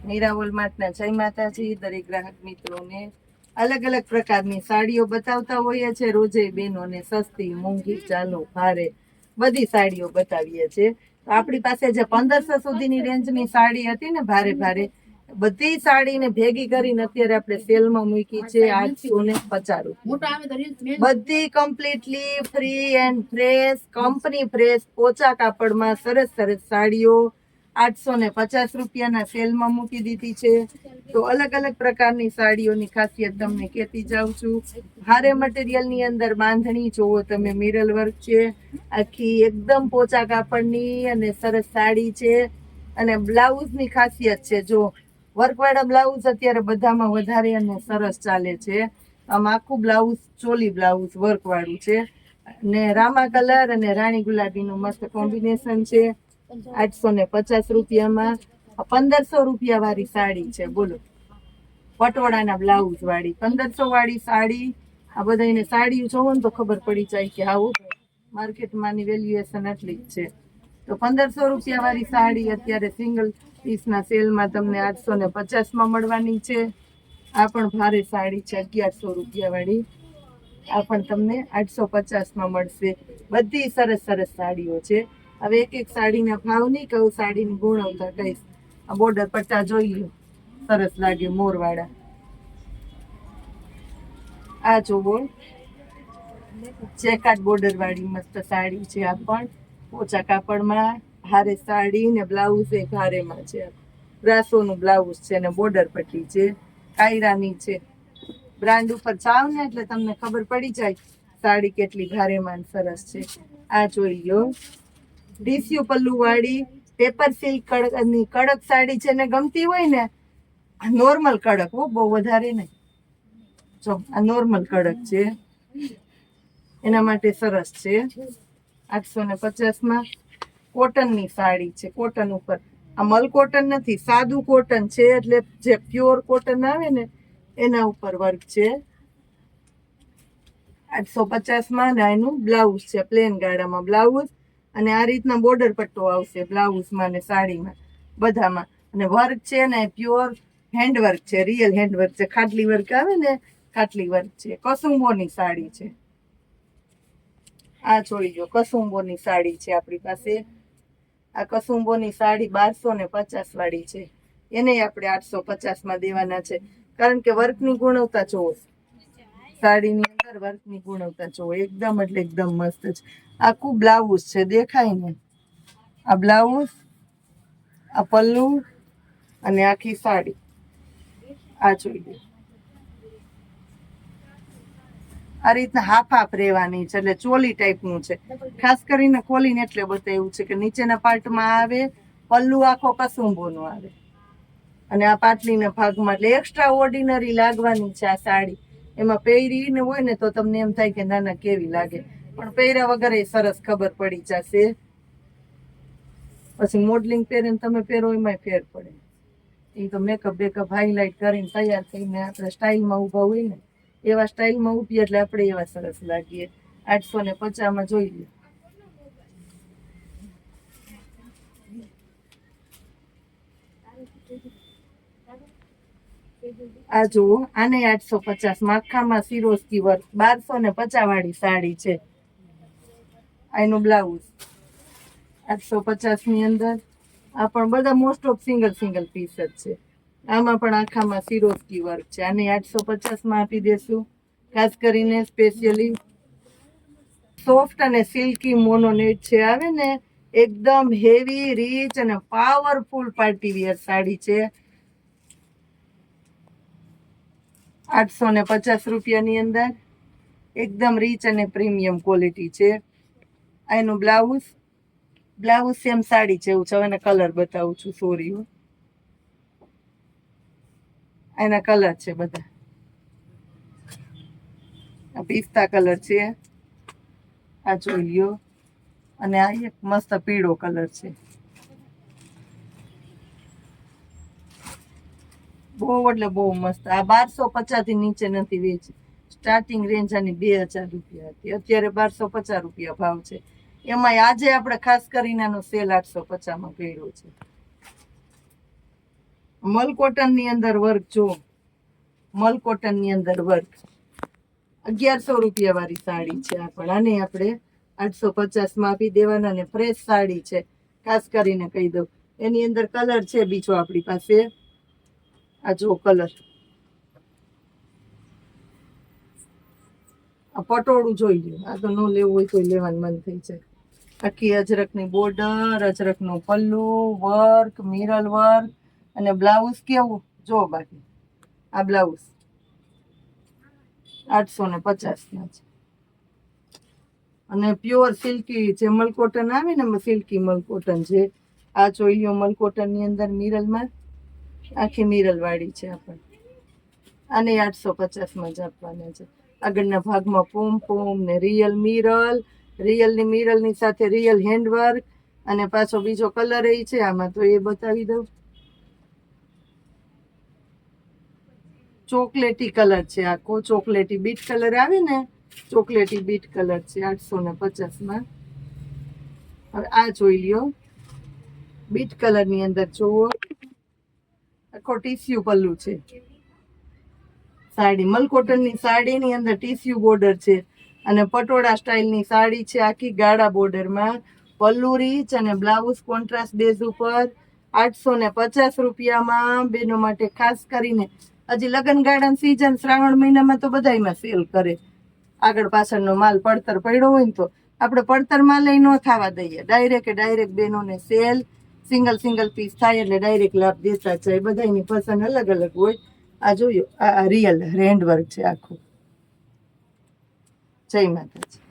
મીરાવોલ માર્ટના જય માતાજી. દરેક ગ્રાહક મિત્રોને અલગ અલગ પ્રકારની સાડીઓ બતાવતા હોઈએ છે રોજે. બહેનોને સસ્તી, મોંઘી, ચાલો, ભારે બધી સાડીઓ બતાવીએ છીએ. તો આપણી પાસે જે 1500 સુધીની રેન્જની સાડી હતી ને, ભારે ભારે બધી સાડીને ભેગી કરીને અત્યારે આપણે સેલમાં મૂકી છે 850 રૂપિયા. બધી completely free and fresh, company fresh, પોચા કાપડમાં સરસ સરસ સાડીઓ 850 રૂપિયાના સેલમાં મૂકી દીધી છે. તો અલગ અલગ પ્રકારની સાડીઓની ખાસિયત તમને કહેતી જાઉં છું. ભારે મટીરિયલની અંદર બાંધણી જોવો તમે, મિરર વર્ક છે, આખી એકદમ પોચા કાપડની અને સરસ સાડી છે. અને બ્લાઉઝની ખાસિયત છે, જો વર્કવાળા બ્લાઉઝ અત્યારે બધામાં વધારે અને સરસ ચાલે છે. આમ આખું બ્લાઉઝ ચોલી બ્લાઉઝ વર્કવાળું છે. ને રામા કલર અને રાણી ગુલાબીનું મસ્ત કોમ્બિનેશન છે. 850 રૂપિયામાં 1500 રૂપિયા વાળી સાડી છે. બોલો, પટોળાના બ્લાઉઝ વાળી 1500 વાળી સાડી. આ બધાને સાડી જોવો ને તો ખબર પડી જાય કે આવું માર્કેટમાંની વેલ્યુએશન એટલી જ છે. તો 1500 રૂપિયા વાળી સાડી અત્યારે સિંગલ પીસના સેલમાં તમને 850માં મળવાની છે. આ પણ ભારે સાડી છે 1100 રૂપિયા વાળી. આ પણ તમને 850માં મળશે. બધી સરસ સરસ સાડીઓ છે. હવે એક એક સાડીના ભાવ નહીં કહું, સાડીની ગુણવત્તા કહીશ. આ બોર્ડર પટ્ટા જોઈ લો, સરસ લાગે મોરવાળા. આ જોવો, ચેકાટ બોર્ડર વાળી મસ્ત સાડી છે. આ પણ પોચા કાપડમાં ભારે સાડી ને બ્લાઉઝ એ ભારેમાં છે. બ્રાસોનું બ્લાઉઝ છે ને બોર્ડર પટ્ટી છે, કાયરાની છે. બ્રાન્ડ ઉપર જાવ ને એટલે તમને ખબર પડી જાય સાડી કેટલી ભારેમાં સરસ છે. આ જોઈ લો, ટીસ્યુ પલ્લુ વાળી પેપર સિલ્ક કડકની કડક સાડી છે ને, ગમતી હોય ને, નોર્મલ કડક હો, બહુ વધારે નહીં. જો આ નોર્મલ કડક છે, એના માટે સરસ છે. 850માં કોટનની સાડી છે. કોટન ઉપર આ મલ કોટન નથી, સાદું કોટન છે, એટલે જે પ્યોર કોટન આવે ને એના ઉપર વર્ક છે. 850માં ને એનું બ્લાઉઝ છે, પ્લેન ગાળામાં બ્લાઉઝ. અને આ રીતના બોર્ડર પટ્ટો આવશે બ્લાઉઝમાં ને સાડીમાં બધામાં. અને વર્ક છે ને પ્યોર હેન્ડવર્ક છે, રિયલ હેન્ડવર્ક છે. ખાટલી વર્ક આવે ને, ખાટલી વર્ક છે. કસુંબોની સાડી છે. આ જોઈ લો, કસુંબોની સાડી છે આપણી પાસે. આ કસુંબોની સાડી 1250 વાળી છે. એને આપણે 850માં દેવાના છે, કારણ કે વર્કની ગુણવત્તા જોવો, સાડીની અંદર વર્કની ગુણવત્તા જોવો, એકદમ એટલે એકદમ મસ્ત છે. આખું બ્લાઉઝ છે, દેખાય ને, આ બ્લાઉઝ, આ પલ્લુ અને આખી સાડી. આ જોઈ લો, આ રીતના હાફ હાફ રહેવાની છે, એટલે ચોલી ટાઈપનું છે. ખાસ કરીને ખોલીને એટલે બતાવ્યું છે કે નીચેના પાર્ટમાં આવે પલ્લુ આખો કસુંબોનો આવે, અને આ પાટલીના ભાગમાં એટલે એક્સ્ટ્રા ઓર્ડિનરી લાગવાની છે આ સાડી. એમાં પહેરીને હોય ને તો તમને એમ થાય કે નાના કેવી લાગે, પણ પહેર્યા વગર એ સરસ ખબર પડી જશે. પછી મોડલિંગ પહેરીને તમે પહેરો એમાં ફેર પડે. એ તો મેકઅપ બેકઅપ હાઈલાઇટ કરીને તૈયાર થઈને આપણે સ્ટાઇલમાં ઊભા હોય ને, એવા સ્ટાઇલમાં ઊભી એટલે આપણે એવા સરસ લાગીએ. 850માં જોઈ લો. આ જુઓ, આને 850 આખામાં સિરોસ્કી વર્ક 1250 વાળી સાડી છે. આનું બ્લાઉઝ 850ની અંદર. આ પણ બધા most of single single piece જ છે. આમાં પણ આખામાં સિરોસ્કી વર્ક છે. આને 850માં આપી દેશું. ખાસ કરીને સ્પેશિયલી સોફ્ટ અને સિલ્કી મોનોનેટ છે, આવે ને એકદમ હેવી રીચ અને પાવરફુલ પાર્ટી વેર સાડી છે. 850 રૂપિયાની અંદર એકદમ રીચ અને પ્રીમિયમ ક્વોલિટી છે. એનું બ્લાઉઝ, બ્લાઉઝ સેમ સાડી જેવું છે. એને કલર બતાવું છું, સોરી. એના કલર છે બધા, આ પિસ્તા કલર છે, આ જોઈ લ્યો. અને આ એક મસ્ત પીળો કલર છે. બહુ એટલે બહુ મસ્ત. આ 1250 થી નીચે નથી વેચી. સ્ટાર્ટિંગ રેન્જ આની 2000 રૂપિયા હતી, અત્યારે 1250 રૂપિયા ભાવ છે. એમાં આજે આપણે ખાસ કરીને આનો સેલ 850માં કર્યો છે. મલ કોટન ની અંદર વર્ક જો, મલ કોટન ની અંદર વર્ક 1100 રૂપિયા વાળી સાડી છે આ પણ. આને આપણે 850 માં આપી દેવાના. ને ફ્રેશ સાડી છે, ખાસ કરીને કહી દઉં. એની અંદર કલર છે બીજો આપણી પાસે, આ જો કલર, આ પટોળું જોઈ લો. આ તો ન લેવું હોય તો લેવાનું મન થઈ જાય. આખી અજરકની બોર્ડર, અજરકનું પલ્લુ, વર્ક, મિરર વર્ક, અને બ્લાઉઝ કેવું જો. બાકી આ બ્લાઉઝ 850 ના છે. અને પ્યોર સિલ્કી જે મલ કોટન આવે ને, સિલ્કી મલ કોટન છે. આ જોઈ લો મલ કોટન ની અંદર મિરલમાં, આખી મિરલ વાળી છે આપણે. આને 850 માં જ આપવાના છે. આગળના ભાગમાં પોમ પોમ ને રિયલ મિરલ, રિયલની મિરલની સાથે રિયલ હેન્ડવર્ક, અને પાછો બીજો કલર એ છે આમાં, તો એ બતાવી દઉં. ચોકલેટી કલર છે, આખો ચોકલેટી બીટ કલર આવે ને, ચોકલેટી બીટ કલર છે 850 માં. હવે આ જોઈ લ્યો, બીટ કલર ની અંદર જોવો, આખો ટીસ્યુ પલ્લુ છે સાડી. મલ કોટન ની સાડી ની અંદર ટીસ્યુ બોર્ડર છે, અને પટોળા સ્ટાઇલ ની સાડી છે આખી ગાળા બોર્ડર માં. પલ્લુ રીચ અને બ્લાઉઝ કોન્ટ્રાસ્ટ બેઝ ઉપર 850 રૂપિયામાં. બેનો માટે ખાસ કરીને હજી લગ્ન ગાળાની સીઝન, શ્રાવણ મહિનામાં તો બધાયમાં સેલ કરે. આગળ પાછળનો માલ પડતર પડ્યો હોય ને તો આપણે પડતર માલ ન થવા દઈએ. ડાયરેક્ટ બેનોને સેલ, સિંગલ પીસ થાય એટલે ડાયરેક્ટ લાભ દેતા જાય. બધાની પસંદ અલગ અલગ હોય. આ જોયો, આ રિયલ હેન્ડવર્ક છે આખું. જય માતાજી.